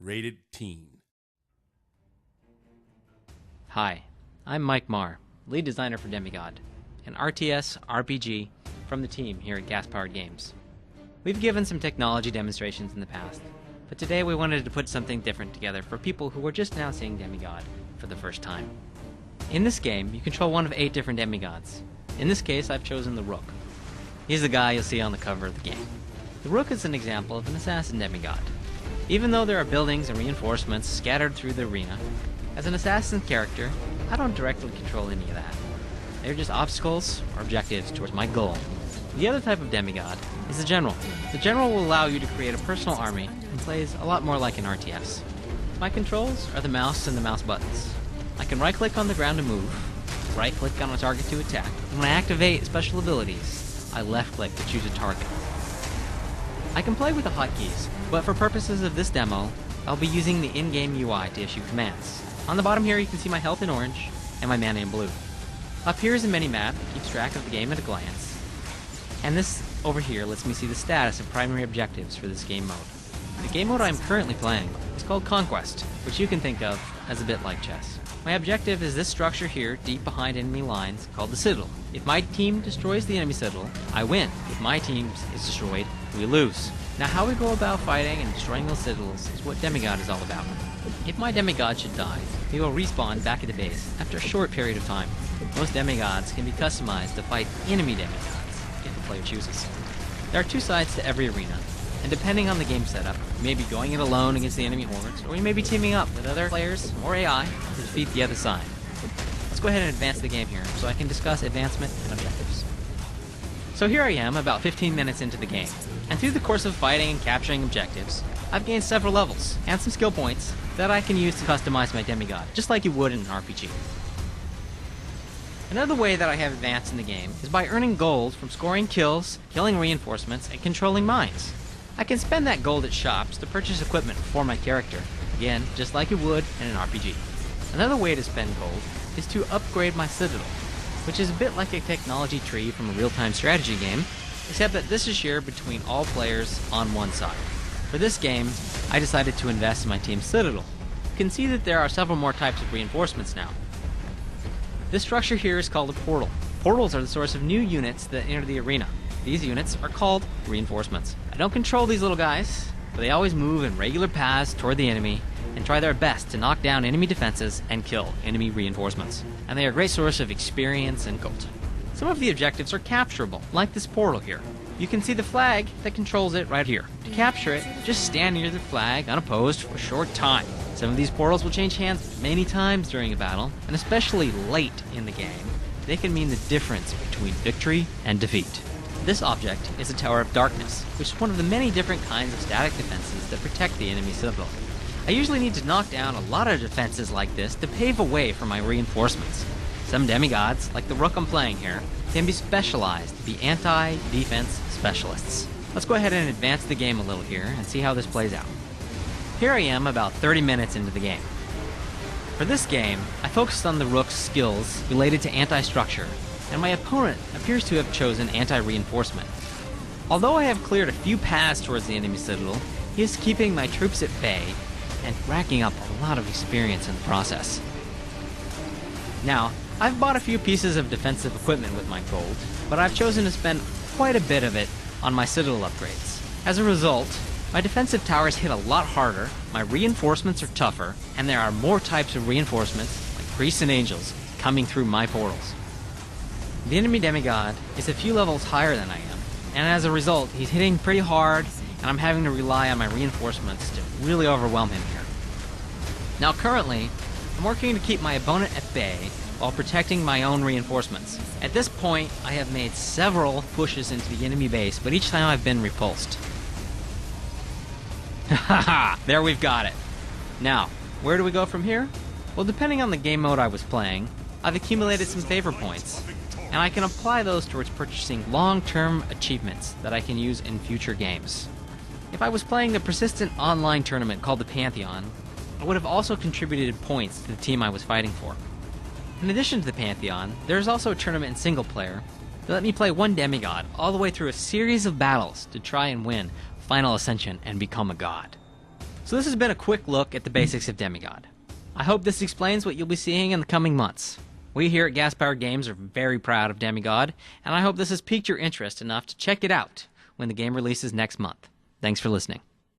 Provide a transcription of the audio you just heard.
Rated Teen. Hi, I'm Mike Marr, lead designer for Demigod, an RTS RPG from the team here at Gas Powered Games. We've given some technology demonstrations in the past, but today we wanted to put something different together for people who are just now seeing Demigod for the first time. In this game, you control one of 8 different demigods. In this case, I've chosen the Rook. He's the guy you'll see on the cover of the game. The Rook is an example of an assassin demigod. Even though there are buildings and reinforcements scattered through the arena, as an assassin character, I don't directly control any of that. They're just obstacles or objectives towards my goal. The other type of demigod is the General. The General will allow you to create a personal army and plays a lot more like an RTS. My controls are the mouse and the mouse buttons. I can right-click on the ground to move, right-click on a target to attack, and when I activate special abilities, I left-click to choose a target. I can play with the hotkeys, but for purposes of this demo, I'll be using the in-game UI to issue commands. On the bottom here you can see my health in orange and my mana in blue. Up here is a mini-map that keeps track of the game at a glance. And this over here lets me see the status of primary objectives for this game mode. The game mode I'm currently playing is called Conquest, which you can think of as a bit like chess. My objective is this structure here, deep behind enemy lines, called the Citadel. If my team destroys the enemy Citadel, I win. If my team is destroyed, we lose. Now how we go about fighting and destroying those Citadels is what Demigod is all about. If my Demigod should die, he will respawn back at the base after a short period of time. Most Demigods can be customized to fight enemy Demigods, if the player chooses. There are 2 sides to every arena, and depending on the game setup, you may be going it alone against the enemy hordes, or you may be teaming up with other players or AI to defeat the other side. Let's go ahead and advance the game here so I can discuss advancement and objectives. So here I am, about 15 minutes into the game, and through the course of fighting and capturing objectives, I've gained several levels and some skill points that I can use to customize my demigod, just like you would in an RPG. Another way that I have advanced in the game is by earning gold from scoring kills, killing reinforcements, and controlling mines. I can spend that gold at shops to purchase equipment for my character, again, just like you would in an RPG. Another way to spend gold is to upgrade my Citadel, which is a bit like a technology tree from a real-time strategy game, except that this is shared between all players on one side. For this game, I decided to invest in my team's Citadel. You can see that there are several more types of reinforcements now. This structure here is called a portal. Portals are the source of new units that enter the arena. These units are called reinforcements. I don't control these little guys, but they always move in regular paths toward the enemy and try their best to knock down enemy defenses and kill enemy reinforcements. And they are a great source of experience and gold. Some of the objectives are capturable, like this portal here. You can see the flag that controls it right here. To capture it, just stand near the flag unopposed for a short time. Some of these portals will change hands many times during a battle, and especially late in the game, they can mean the difference between victory and defeat. This object is a Tower of Darkness, which is one of the many different kinds of static defenses that protect the enemy citadel. I usually need to knock down a lot of defenses like this to pave a way for my reinforcements. Some demigods, like the Rook I'm playing here, can be specialized to be anti-defense specialists. Let's go ahead and advance the game a little here and see how this plays out. Here I am about 30 minutes into the game. For this game, I focused on the Rook's skills related to anti-structure, and my opponent appears to have chosen anti-reinforcement. Although I have cleared a few paths towards the enemy citadel, he is keeping my troops at bay and racking up a lot of experience in the process. Now, I've bought a few pieces of defensive equipment with my gold, but I've chosen to spend quite a bit of it on my citadel upgrades. As a result, my defensive towers hit a lot harder, my reinforcements are tougher, and there are more types of reinforcements, like priests and angels, coming through my portals. The enemy demigod is a few levels higher than I am, and as a result, he's hitting pretty hard, and I'm having to rely on my reinforcements to really overwhelm him here. Now currently, I'm working to keep my opponent at bay while protecting my own reinforcements. At this point, I have made several pushes into the enemy base, but each time I've been repulsed. Haha, there we've got it. Now, where do we go from here? Well, depending on the game mode I was playing, I've accumulated some favor points, and I can apply those towards purchasing long-term achievements that I can use in future games. If I was playing the persistent online tournament called the Pantheon, I would have also contributed points to the team I was fighting for. In addition to the Pantheon, there is also a tournament in single player that let me play one demigod all the way through a series of battles to try and win Final Ascension and become a god. So So this has been a quick look at the basics of Demigod. I hope this explains what you'll be seeing in the coming months. We here at Gas Powered Games are very proud of Demigod, and I hope this has piqued your interest enough to check it out when the game releases next month. Thanks for listening.